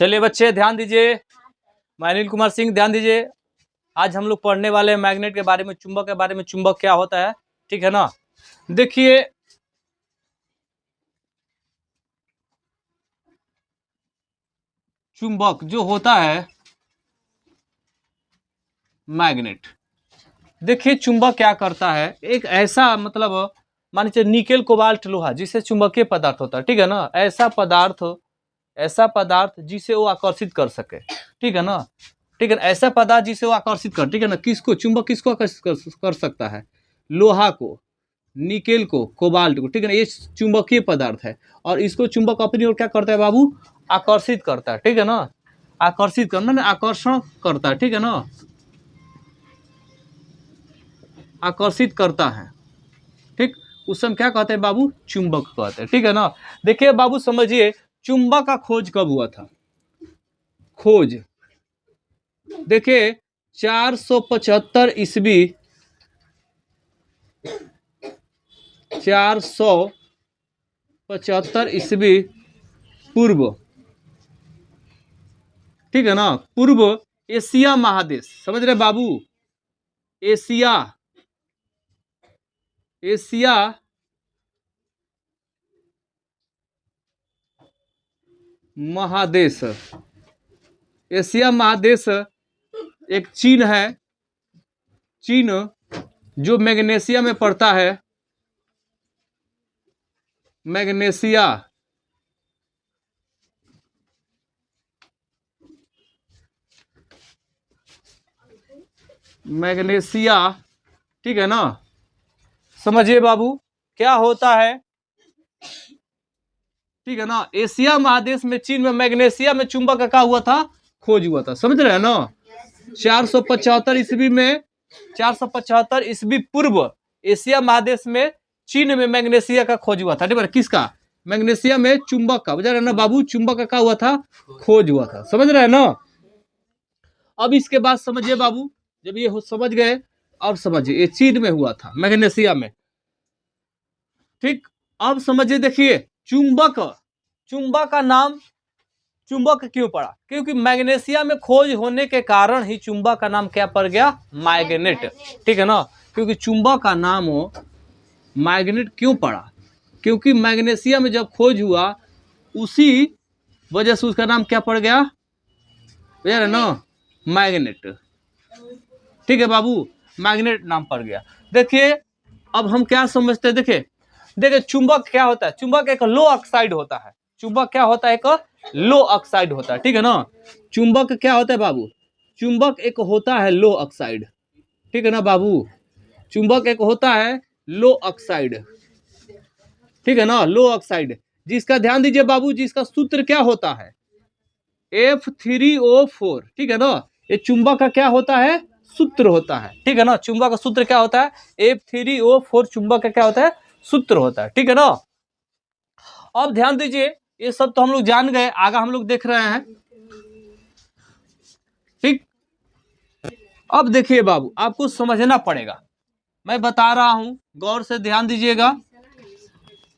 चलिए बच्चे ध्यान दीजिए, मैं अनिल कुमार सिंह, ध्यान दीजिए। आज हम लोग पढ़ने वाले हैं मैग्नेट के बारे में, चुंबक के बारे में, चुंबक क्या होता है, ठीक है ना। देखिए चुंबक जो होता है मैग्नेट, देखिए चुंबक क्या करता है, एक ऐसा मतलब मान लीजिए निकेल कोबाल्ट लोहा जिसे चुंबकीय पदार्थ होता है, ठीक है ना। ऐसा पदार्थ जिसे वो आकर्षित कर सके, ठीक है ना, ठीक है ना। ऐसा पदार्थ जिसे वो आकर्षित कर, ठीक है ना। किसको चुंबक किसको आकर्षित कर सकता है? लोहा को, निकेल को, कोबाल्ट को, ठीक है ना। ये चुंबकीय पदार्थ है और इसको चुंबक अपनी ओर क्या करता है बाबू? आकर्षित करता है, ठीक है ना। आकर्षित करना ना, आकर्षण करता है, ठीक है ना। आकर्षित करता है, ठीक। उस हम क्या कहते हैं बाबू? चुंबक कहते हैं, ठीक है ना। देखिए बाबू समझिए, चुंबक का खोज कब हुआ था? खोज देखिए 475 ईस्वी, 475 ईस्वी पूर्व, ठीक है ना। पूर्व एशिया महादेश, समझ रहे बाबू? एशिया महादेश, एशिया महादेश एक चीन है, चीन जो मैग्नेशिया में पड़ता है, मैग्नेशिया, मैग्नेशिया, ठीक है ना। समझिए बाबू क्या होता है, ठीक है ना। एशिया महादेश में, चीन में, मैग्नेशिया में चुंबक का हुआ था, खोज हुआ था, समझ रहे हैं ना। 475 ईस्वी में, 475 ईस्वी पूर्व एशिया महादेश में, चीन में मैग्नेशिया का खोज हुआ था, ठीक है। किसका? मैग्नेशिया में चुंबक का, बजा रहे ना बाबू, चुंबक का हुआ था, खोज हुआ था, समझ रहे हैं ना। अब इसके बाद समझिए बाबू, जब ये समझ गए, अब समझिए ये चीन में हुआ था, मैग्नेशिया में, ठीक। अब समझिए, देखिए चुंबक का नाम चुंबक क्यों पड़ा? क्योंकि मैग्नेशिया में खोज होने के कारण ही चुंबक का नाम क्या पड़ गया? मैग्नेट, ठीक है ना। क्योंकि चुंबक का नाम मैग्नेट क्यों पड़ा? क्योंकि मैग्नेशिया में जब खोज हुआ, उसी वजह से उसका नाम क्या पड़ गया यार ना? मैग्नेट, ठीक है बाबू, मैग्नेट नाम पड़ गया। देखिए अब हम क्या समझते हैं, देखिए चुंबक क्या होता है? चुंबक एक लो ऑक्साइड होता है। चुंबक क्या होता है? एक लो ऑक्साइड होता है, ठीक है ना। चुंबक क्या होता है बाबू? चुंबक एक होता है लो ऑक्साइड, ठीक है ना बाबू। चुंबक एक होता है लो ऑक्साइड, ठीक है ना, लो ऑक्साइड, जिसका ध्यान दीजिए बाबू, जिसका सूत्र क्या होता है? F3O4, ठीक है ना। ये चुंबक का क्या होता है? सूत्र होता है, ठीक है ना। चुंबक का सूत्र क्या होता है? F3O4 चुंबक का क्या होता है? सूत्र होता है, ठीक है ना। अब ध्यान दीजिए, ये सब तो हम लोग जान गए, आगे हम लोग देख रहे हैं, ठीक। अब देखिए बाबू, आपको समझना पड़ेगा, मैं बता रहा हूं, गौर से ध्यान दीजिएगा,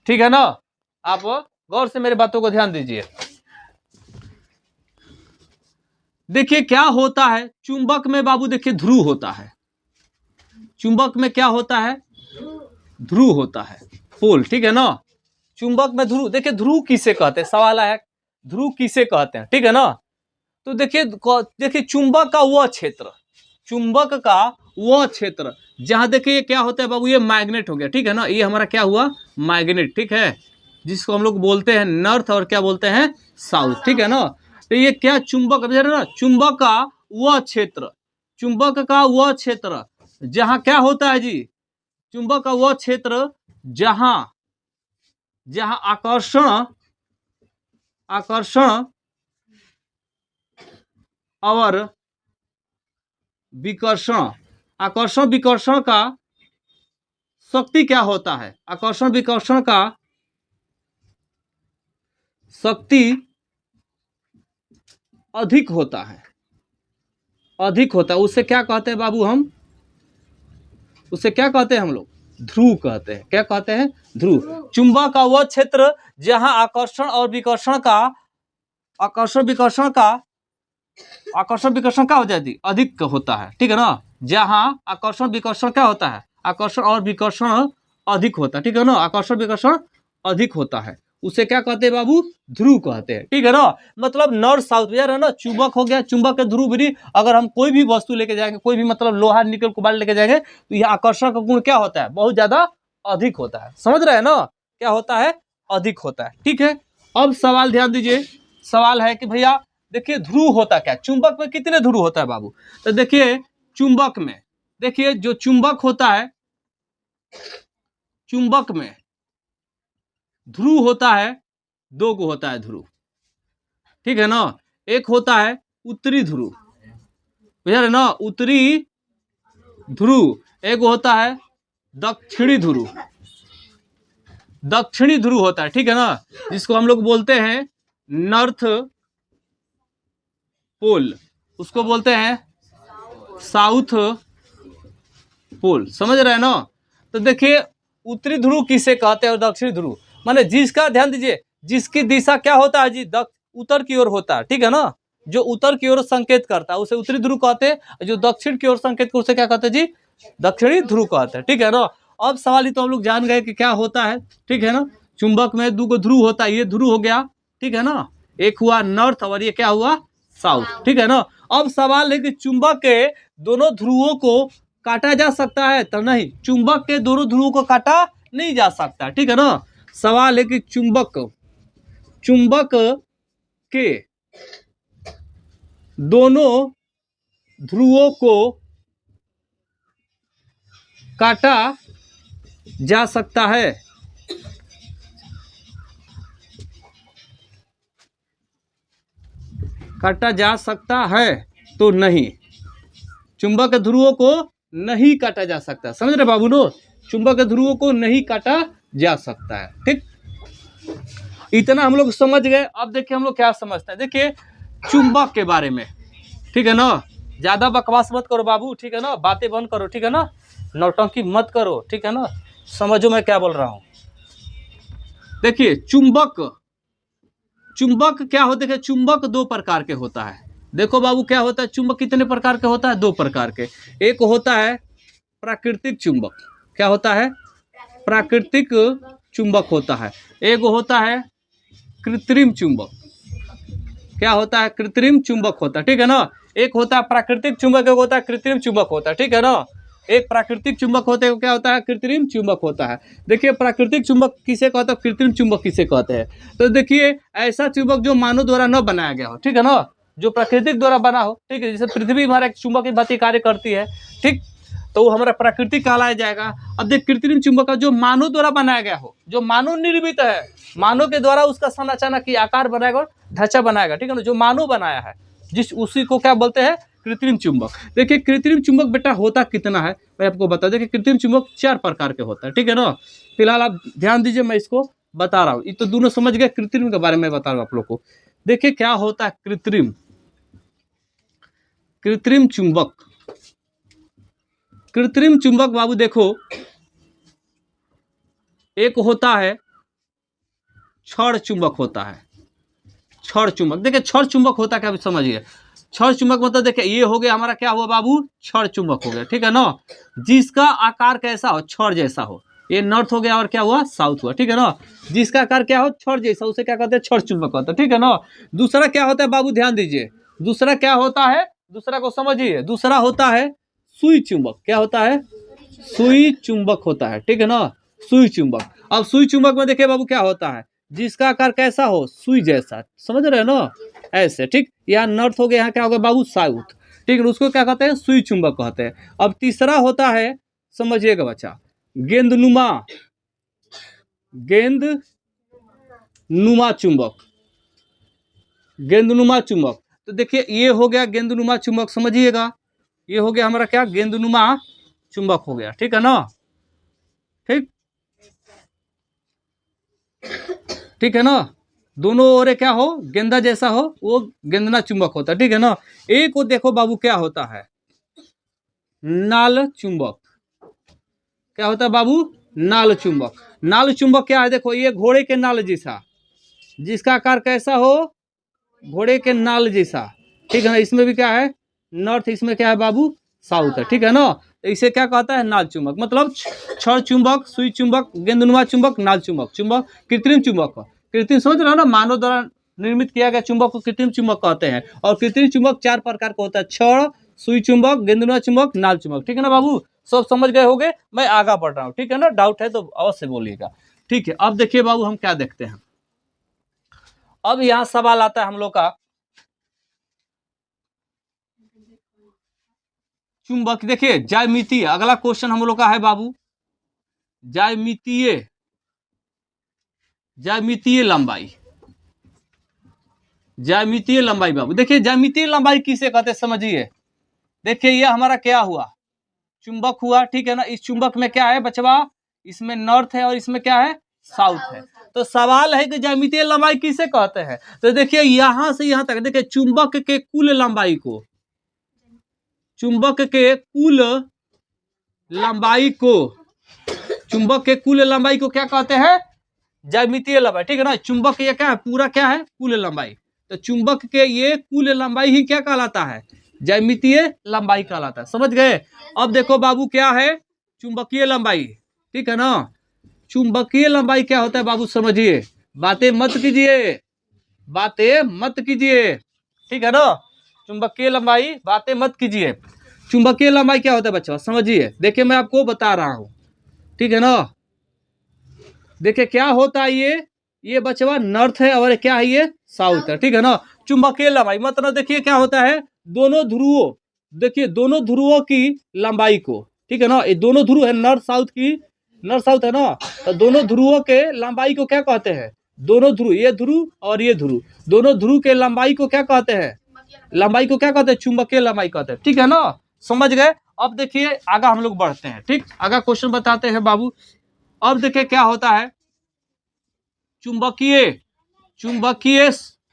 ठीक है ना। आप गौर से मेरी बातों को ध्यान दीजिए। देखिए क्या होता है चुंबक में बाबू, देखिए ध्रुव होता है। चुंबक में क्या होता है? ध्रुव होता है, पोल, ठीक है ना। चुंबक में ध्रुव, देखिए ध्रुव किसे कहते हैं? सवाल है, ध्रुव किसे कहते हैं, ठीक है ना। तो देखिए चुंबक का वह क्षेत्र, चुंबक का वह क्षेत्र जहां, देखिए क्या होता है बाबू, ये मैग्नेट हो गया, ठीक है ना। ये हमारा क्या हुआ? मैग्नेट, ठीक है, जिसको हम लोग बोलते हैं नॉर्थ और क्या बोलते हैं? साउथ, ठीक है ना। तो ये क्या चुंबक ना, चुंबक का वह क्षेत्र, चुंबक का वह क्षेत्र जहां क्या होता है जी? चुंबक का वह क्षेत्र जहां जहां आकर्षण और विकर्षण, आकर्षण विकर्षण का शक्ति क्या होता है? आकर्षण विकर्षण का शक्ति अधिक होता है, अधिक होता है। उससे क्या कहते हैं बाबू हम? उससे क्या कहते हैं हम लोग? ध्रुव कहते हैं। क्या कहते हैं? ध्रुव। चुंबक का वह क्षेत्र जहां आकर्षण और विकर्षण का आकर्षण विकर्षण क्या हो जाती अधिक होता है, ठीक है ना। जहां आकर्षण विकर्षण क्या होता है, आकर्षण और विकर्षण अधिक होता है, ठीक है ना, आकर्षण विकर्षण अधिक होता है, उसे क्या कहते हैं बाबू, ध्रुव कहते हैं, ठीक है ना। मतलब नॉर्थ साउथ यार है ना, चुंबक हो गया, चुंबक के ध्रुव भी अगर हम कोई भी वस्तु लेके जाएंगे, कोई भी मतलब लोहा निकल कोबाल्ट लेके जाएंगे, तो यह आकर्षण का गुण क्या होता है, बहुत ज्यादा अधिक होता है, समझ रहे हैं ना, क्या होता है, अधिक होता है, ठीक है। अब सवाल ध्यान दीजिए, सवाल है कि भैया देखिए ध्रुव होता क्या, चुंबक में कितने ध्रुव होता है बाबू, तो देखिए चुंबक में, देखिए जो चुंबक होता है, चुंबक में ध्रुव होता है, दो को होता है ध्रुव, ठीक है ना। एक होता है उत्तरी ध्रुव, बुझा ना, उत्तरी ध्रुव, एक होता है दक्षिणी ध्रुव, दक्षिणी ध्रुव होता है, ठीक है ना, जिसको हम लोग बोलते हैं नॉर्थ पोल, उसको बोलते हैं साउथ पोल, समझ रहे हैं ना। तो देखिए उत्तरी ध्रुव किसे कहते हैं और दक्षिणी ध्रुव, माने जिसका, ध्यान दीजिए, जिसकी दिशा क्या होता है जी, उत्तर की ओर होता है, ठीक है ना, जो उत्तर की ओर संकेत करता है उसे उत्तरी ध्रुव कहते हैं, जो दक्षिण की ओर संकेत करता है उसे क्या कहते हैं जी, दक्षिणी ध्रुव कहते हैं, ठीक है ना। अब सवाल ही तो हम लोग जान गए कि क्या होता है, ठीक है ना, चुंबक में दो ध्रुव होता है, ये ध्रुव हो गया, ठीक है ना, एक हुआ नॉर्थ और ये क्या हुआ साउथ, ठीक है ना। अब सवाल है कि चुंबक के दोनों ध्रुवों को काटा जा सकता है, तो नहीं, चुंबक के दोनों ध्रुवों को काटा नहीं जा सकता, ठीक है ना। सवाल है कि चुंबक के दोनों ध्रुवों को काटा जा सकता है, काटा जा सकता है तो नहीं, चुंबक के ध्रुवों को नहीं काटा जा सकता, समझ रहे बाबू नो, चुंबक के ध्रुवों को नहीं काटा जा सकता है, ठीक, इतना हम लोग समझ गए। अब देखिए हम लोग क्या समझते हैं, देखिए चुंबक के बारे में, ठीक है ना, ज्यादा बकवास मत करो बाबू, ठीक है ना, बातें बंद करो, ठीक है ना, नौटंकी मत करो, ठीक है ना, समझो मैं क्या बोल रहा हूं। देखिए चुंबक, चुंबक क्या होता है, चुंबक दो प्रकार के होता है, देखो बाबू क्या होता है, चुंबक कितने प्रकार के होता है, दो प्रकार के, एक होता है प्राकृतिक चुंबक, क्या होता है, प्राकृतिक चुंबक होता है, एक होता है कृत्रिम चुंबक, क्या होता है, कृत्रिम चुंबक होता है, ठीक है ना, एक होता है प्राकृतिक चुंबक, एक होता है कृत्रिम चुंबक होता है, ठीक है ना, एक प्राकृतिक चुंबक होते हैं, क्या होता है, कृत्रिम चुंबक होता है। देखिए प्राकृतिक चुंबक किसे कहते हैं, कृत्रिम चुंबक किसे कहते हैं, तो देखिए ऐसा चुंबक जो मानव द्वारा न बनाया गया हो, ठीक है ना, जो प्राकृतिक द्वारा बना हो, ठीक है, जैसे पृथ्वी हमारा एक चुंबक की भांति कार्य करती है, ठीक, तो वो हमारा प्राकृतिक कहलाया जाएगा। अब देख कृत्रिम चुंबक का जो मानव द्वारा बनाया गया हो, जो मानव निर्मित है, मानव के द्वारा उसका संरचना की आकार बनाएगा, ढांचा बनाएगा, ठीक है ना, जो मानव बनाया है, जिस उसी को क्या बोलते हैं, कृत्रिम चुंबक। देखिए कृत्रिम चुंबक बेटा होता कितना है, मैं आपको बता, देखिए कृत्रिम चुंबक 4 प्रकार के होता है, ठीक है ना, फिलहाल आप ध्यान दीजिए, मैं इसको बता रहा हूँ, ये तो दोनों समझ गए, कृत्रिम के बारे में बता रहा हूँ आप लोग को। देखिए क्या होता है कृत्रिम, कृत्रिम चुंबक, कृत्रिम चुंबक बाबू देखो, एक होता है छड़ चुंबक होता है, छड़ चुंबक, देखिए छड़ चुंबक होता क्या समझिए, छड़ चुंबक मतलब देखिए ये हो गया हमारा क्या हुआ बाबू, छड़ चुंबक हो गया, ठीक है ना, जिसका आकार कैसा हो, छड़ जैसा हो, ये नॉर्थ हो गया और क्या हुआ साउथ हुआ, ठीक है ना, जिसका आकार क्या हो छड़ जैसा, उसे क्या कहते हैं, छड़ चुंबक होता है, ठीक है ना। दूसरा क्या होता है बाबू, ध्यान दीजिए, दूसरा क्या होता है, दूसरा को समझिए, दूसरा होता है सुई चुंबक, क्या होता है, सुई चुंबक होता है, ठीक है ना, सुई चुंबक। अब सुई चुंबक में देखिए बाबू क्या होता है, जिसका आकार कैसा हो, सुई जैसा, समझ रहे हो ना, ऐसे, ठीक, यहाँ नॉर्थ हो गया, यहाँ क्या होगा बाबू साउथ, ठीक है, उसको क्या कहते हैं, सुई चुंबक कहते हैं। अब तीसरा होता है, समझिएगा बच्चा, गेंदनुमा, गेंदनुमा चुंबक, गेंदनुमा चुंबक, तो देखिए ये हो गया गेंदनुमा चुंबक, समझिएगा, ये हो गया हमारा क्या, गेंदनुमा चुंबक हो गया, ठीक है ना, ठीक, ठीक है ना, दोनों ओर क्या हो, गेंदा जैसा हो, वो गेंदना चुंबक होता है, ठीक है ना। एक को देखो बाबू क्या होता है, नाल चुंबक, क्या होता है बाबू, नाल चुंबक, नाल चुंबक क्या है, देखो ये घोड़े के नाल जैसा, जिसका आकार कैसा हो, घोड़े के नाल जैसा, ठीक है ना। इसमें भी क्या है, नॉर्थ, इसमें क्या है बाबू, साउथ है, ठीक है ना। तो इसे क्या कहता है, नाल चुंबक, मतलब छड़ चुंबक, सुई चुंबक, गेंदनुमा चुंबक, नाल चुंबक। चुंबक कृत्रिम चुंबक, कृत्रिम समझ रहे हो ना, मानव द्वारा निर्मित किया गया चुंबक को कृत्रिम चुंबक कहते हैं। और कृत्रिम चुंबक 4 प्रकार का होता है, छड़, सुई चुंबक, गेंदनुमा चुंबक, नाल चुंबक, ठीक है ना बाबू। सब समझ गए होंगे, मैं आगा बढ़ रहा हूँ, ठीक है ना। डाउट है तो अवश्य बोलिएगा, ठीक है। अब देखिए बाबू, हम क्या देखते हैं, अब यहाँ सवाल आता है हम लोग का, चुंबक, देखिए ज्यामितीय, अगला क्वेश्चन हम लोग का है बाबू, ज्यामितीय, ज्यामितीय लंबाई, ज्यामितीय लंबाई बाबू। देखिए ज्यामितीय लंबाई किसे कहते हैं, समझिए। देखिए ये हमारा क्या हुआ, चुंबक हुआ, ठीक है ना। इस चुंबक में क्या है बचवा, इसमें नॉर्थ है और इसमें क्या है, साउथ है। तो सवाल है कि ज्यामितीय लंबाई किसे कहते हैं। तो देखिए यहां से यहां तक, देखिए चुंबक के कुल लंबाई को, चुंबक के कुल लंबाई को, चुंबक के कुल लंबाई को क्या कहते हैं, ज्यामितीय लंबाई, ठीक है ना। चुंबक ये क्या है, पूरा क्या है, कुल लंबाई। तो चुंबक के ये कुल लंबाई ही क्या कहलाता है, ज्यामितीय लंबाई कहलाता है, समझ गए। अब देखो बाबू क्या है, चुंबकीय लंबाई, ठीक है ना। चुंबकीय लंबाई क्या होता है बाबू, समझिए, बातें मत कीजिए, बातें मत कीजिए, ठीक है ना। चुंबकीय लंबाई, बातें मत कीजिए। चुंबकीय लंबाई क्या होता है बच्चों, समझिए। देखिए मैं आपको बता रहा हूं, ठीक है ना। देखिए क्या होता है, ये बचवा नॉर्थ है और क्या है, ये साउथ है, ठीक है ना। चुंबकीय लंबाई मतलब देखिए क्या होता है, दोनों ध्रुवों, देखिए दोनों ध्रुवों की लंबाई को, ठीक है ना। ये दोनों ध्रुव है नॉर्थ साउथ की, नॉर्थ साउथ है ना। तो दोनों ध्रुवों के लंबाई को क्या कहते हैं, दोनों ध्रुव, ये ध्रुव और ये ध्रुव, दोनों ध्रुव के लंबाई को क्या कहते हैं, लंबाई को क्या कहते हैं, चुंबकीय लंबाई कहते हैं, ठीक है ना। समझ गए। अब देखिए आगा हम लोग बढ़ते हैं, ठीक, आगा क्वेश्चन बताते हैं बाबू। अब देखिए क्या होता है, चुंबकीय, चुंबकीय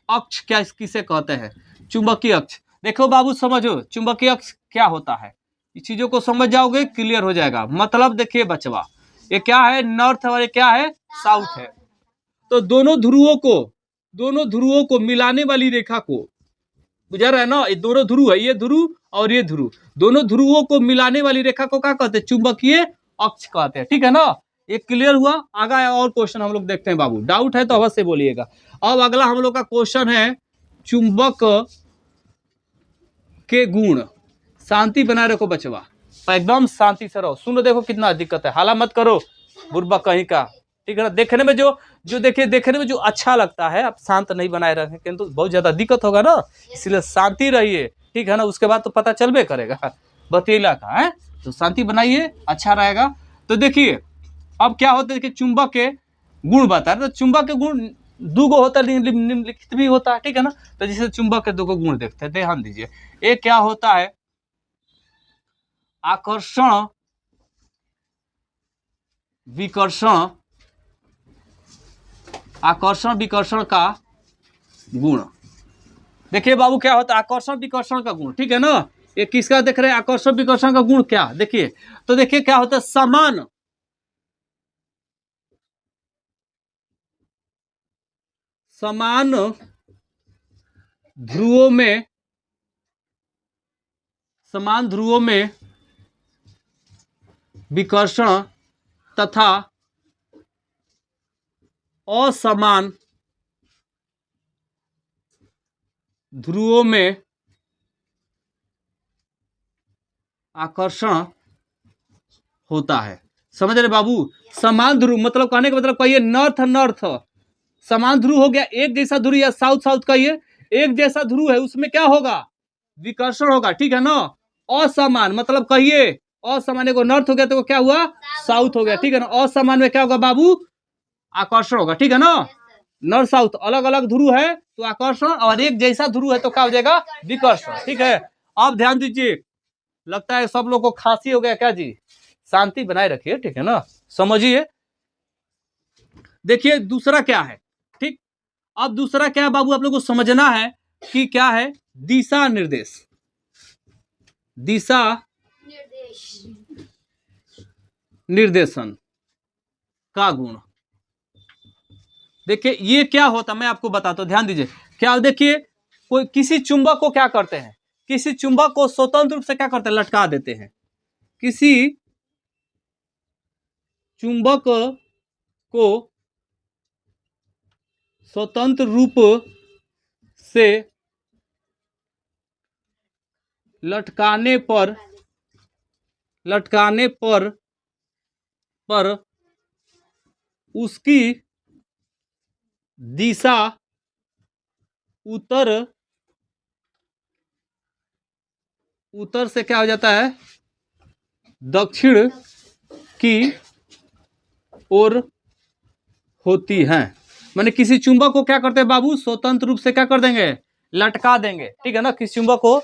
अक्ष क्या किसे कहते हैं, चुंबकीय अक्ष। देखो बाबू समझो, चुंबकीय अक्ष क्या होता है, इस चीजों को समझ जाओगे क्लियर हो जाएगा। मतलब देखिए बचवा, ये क्या है, नॉर्थ और ये क्या है, साउथ है। तो दोनों ध्रुवों को, दोनों ध्रुवों को मिलाने वाली रेखा को, बुझा रहा है ना, ये दोनों ध्रुव है, ये ध्रुव और ये ध्रुव, दोनों ध्रुवों को मिलाने वाली रेखा को क्या कहते हैं, चुंबकीय अक्ष कहते हैं, ठीक है ना। ये क्लियर हुआ। आगा और क्वेश्चन हम लोग देखते हैं बाबू, डाउट है तो अवश्य बोलिएगा। अब अगला हम लोग का क्वेश्चन है, चुंबक के गुण, शांति बनाए रखो बचवा, एकदम शांति से रहो, सुनो, देखो कितना दिक्कत है, हाला मत करो बुरबा कहीं का, ठीक है ना। देखने में जो जो देखिए, देखने में जो अच्छा लगता है, आप शांत नहीं बनाए रखें किंतु बहुत ज्यादा दिक्कत होगा ना, इसलिए शांति रहिए, ठीक है ना। उसके बाद तो पता चलबे करेगा बतीला का है, तो शांति बनाइए, अच्छा रहेगा। तो देखिए अब क्या होता है कि चुंबक के गुण बता रहे, तो चुंबक के गुण दो गो होता है, निम्नलिखित भी होता है, ठीक है ना। तो जैसे चुंबक के दो गो गुण देखते हैं, ध्यान दीजिए। एक क्या होता है, आकर्षण विकर्षण, आकर्षण विकर्षण का गुण। देखिए बाबू क्या होता है, आकर्षण विकर्षण का गुण, ठीक है ना। ये किसका देख रहे हैं, आकर्षण विकर्षण का गुण क्या, देखिए। तो देखिए क्या होता है, समान, समान ध्रुवों में, समान ध्रुवों में विकर्षण तथा असमान ध्रुवों में आकर्षण होता है, समझ रहे बाबू। समान ध्रुव मतलब कहने का मतलब कहिए नॉर्थ नॉर्थ, समान ध्रुव हो गया, एक जैसा ध्रुव, या साउथ साउथ कहिए, एक जैसा ध्रुव है उसमें क्या होगा, विकर्षण होगा, ठीक है ना। असमान मतलब कहिए, असमान को नॉर्थ हो गया तो क्या हुआ, साउथ हो गया, ठीक है ना। असमान में क्या होगा बाबू, आकर्षण होगा, ठीक है ना। नॉर्थ साउथ अलग अलग ध्रुव है तो आकर्षण, और एक जैसा ध्रुव है तो क्या हो जाएगा, विकर्षण, ठीक है। अब ध्यान दीजिए, लगता है सब लोग को खांसी हो गया क्या जी, शांति बनाए रखिए, ठीक है ना, समझिए। देखिए दूसरा क्या है, ठीक। अब दूसरा क्या है बाबू, आप लोग को समझना है कि क्या है, दिशा निर्देश, दिशा निर्देशन का गुण। देखिए ये क्या होता, मैं आपको बताता हूं, ध्यान दीजिए। क्या देखिए, कोई किसी चुंबक को क्या करते हैं, किसी चुंबक को स्वतंत्र रूप से क्या करते हैं, लटका देते हैं। किसी चुंबक को स्वतंत्र रूप से लटकाने पर उसकी दिशा उत्तर से क्या हो जाता है, दक्षिण की ओर होती है। माने किसी चुंबक को क्या करते हैं बाबू, स्वतंत्र रूप से क्या कर देंगे, लटका देंगे, ठीक है ना। किसी चुंबक को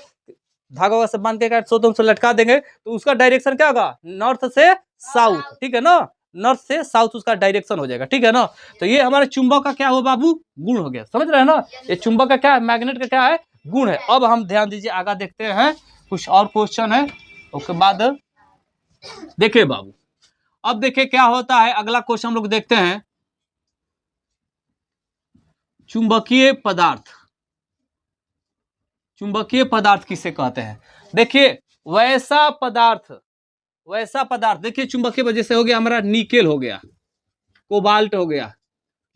धागा से बांध के स्वतंत्र रूप से लटका देंगे तो उसका डायरेक्शन क्या होगा, नॉर्थ से साउथ, ठीक है ना, नॉर्थ से साउथ उसका डायरेक्शन हो जाएगा, ठीक है ना। तो ये हमारे चुंबक का क्या हो बाबू, गुण हो गया, समझ रहे हैं ना। ये चुंबक का क्या है, मैग्नेट का क्या है, गुण है। अब हम ध्यान दीजिए, आगे देखते हैं, कुछ और क्वेश्चन है, उसके बाद देखिए बाबू। अब देखिए क्या होता है, अगला क्वेश्चन हम लोग देखते हैं, चुंबकीय पदार्थ। चुंबकीय पदार्थ किसे कहते हैं, देखिए वैसा पदार्थ देखिए चुंबकीय वजह से हो गया हमारा, निकेल हो गया, कोबाल्ट हो गया,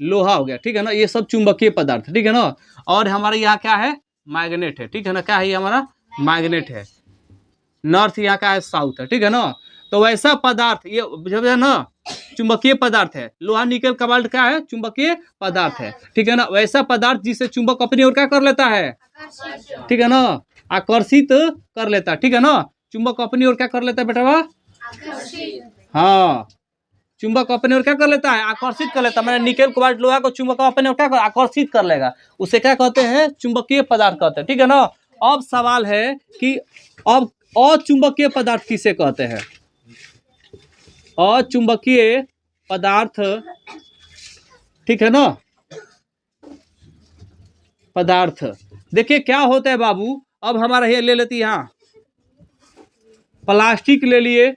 लोहा हो गया, ठीक है ना, ये सब चुंबकीय पदार्थ, ठीक है ना। और हमारे यहाँ क्या है, मैग्नेट है, ठीक है ना, क्या है ये हमारा मैग्नेट है, नॉर्थ यहाँ का है, साउथ है, ठीक है ना। तो वैसा पदार्थ ये जब है ना चुंबकीय पदार्थ है, लोहा निकेल कोबाल्ट क्या है, चुंबकीय पदार्थ है, ठीक है ना। वैसा पदार्थ जिसे चुंबक अपनी ओर क्या कर लेता है, ठीक है ना, आकर्षित कर लेता है, ठीक है ना। चुंबक अपनी ओर क्या कर लेता है बेटा, हाँ, चुंबक अपने ओर क्या कर लेता है, आकर्षित कर लेता है। मैंने निकेल कोबाल्ट लोहा को चुंबक अपने ओर क्या कर, आकर्षित कर लेगा, उसे क्या कहते हैं, चुंबकीय पदार्थ कहते हैं, ठीक है ना। अब सवाल है कि अब अचुंबकीय पदार्थ किसे कहते हैं, अचुंबकीय पदार्थ, ठीक है ना, पदार्थ। देखिए क्या होता है बाबू, अब हमारा ये ले लेती, यहाँ प्लास्टिक ले लिए,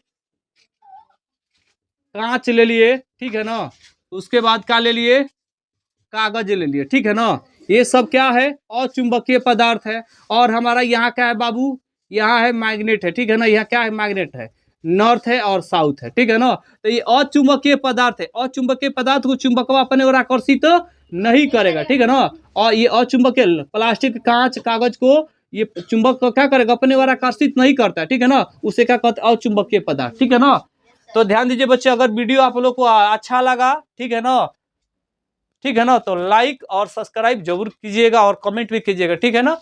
कांच ले लिए, ठीक है ना, उसके बाद क्या ले लिए, कागज ले लिए, ठीक है ना। ये सब क्या है, अचुंबकीय पदार्थ है। और हमारा यहाँ क्या है बाबू, यहाँ है मैग्नेट है, ठीक है ना, यहाँ क्या है, मैग्नेट है, नॉर्थ है और साउथ है, ठीक है ना। तो ये अचुंबकीय पदार्थ है, अचुंबकीय पदार्थ को चुंबकवा अपने ओर आकर्षित नहीं करेगा, ठीक है ना। और ये अचुंबकीय प्लास्टिक, कांच, कागज को ये चुंबक को क्या करेगा, अपने ओर आकर्षित नहीं करता है, ठीक है ना, उसे क्या कहते हैं, अचुंबकीय पदार्थ, ठीक है ना। तो ध्यान दीजिए बच्चे, अगर वीडियो आप लोग को अच्छा लगा, ठीक है ना, ठीक है ना, तो लाइक और सब्सक्राइब जरूर कीजिएगा और कमेंट भी कीजिएगा, ठीक है ना।